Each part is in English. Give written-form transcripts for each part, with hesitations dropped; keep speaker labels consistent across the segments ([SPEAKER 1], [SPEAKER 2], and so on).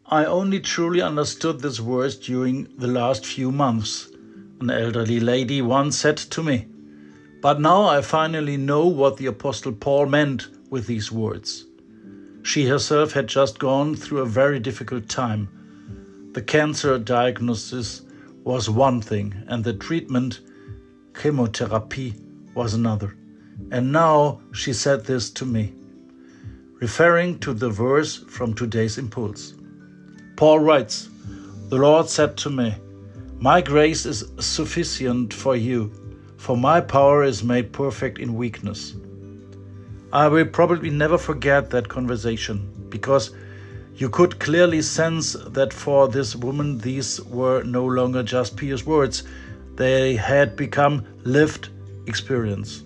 [SPEAKER 1] I only truly understood this verse during the last few months. An elderly lady once said to me, "But now I finally know what the Apostle Paul meant with these words." She herself had just gone through a very difficult time. The cancer diagnosis was one thing, and the treatment, chemotherapy, was another. And now she said this to me, referring to the verse from today's Impulse. Paul writes, "The Lord said to me, 'My grace is sufficient for you, for my power is made perfect in weakness.'" I will probably never forget that conversation, because you could clearly sense that for this woman these were no longer just pious words, they had become lived experience.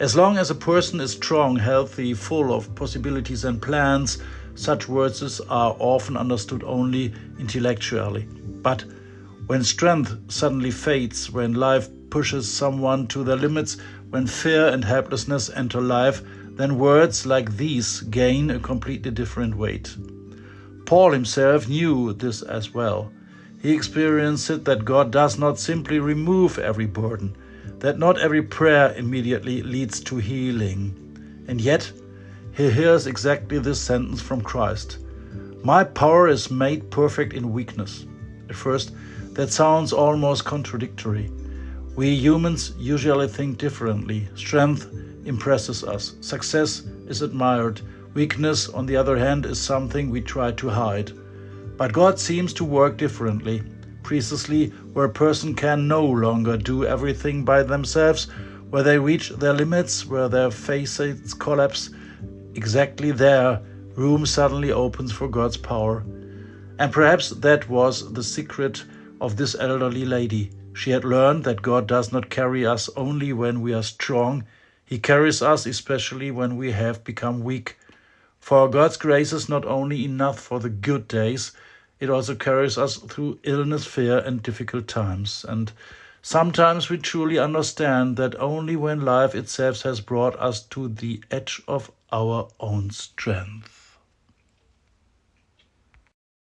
[SPEAKER 1] As long as a person is strong, healthy, full of possibilities and plans, such words are often understood only intellectually. But when strength suddenly fades, when life pushes someone to their limits, when fear and helplessness enter life, then words like these gain a completely different weight. Paul himself knew this as well. He experienced it that God does not simply remove every burden, that not every prayer immediately leads to healing. And yet, he hears exactly this sentence from Christ. "My power is made perfect in weakness." At first, that sounds almost contradictory. We humans usually think differently. Strength impresses us. Success is admired. Weakness, on the other hand, is something we try to hide. But God seems to work differently. Precisely where a person can no longer do everything by themselves, where they reach their limits, where their facades collapse, exactly there, room suddenly opens for God's power. And perhaps that was the secret of this elderly lady. She had learned that God does not carry us only when we are strong. He carries us especially when we have become weak. For God's grace is not only enough for the good days, it also carries us through illness, fear, and difficult times. And sometimes we truly understand that only when life itself has brought us to the edge of our own strength.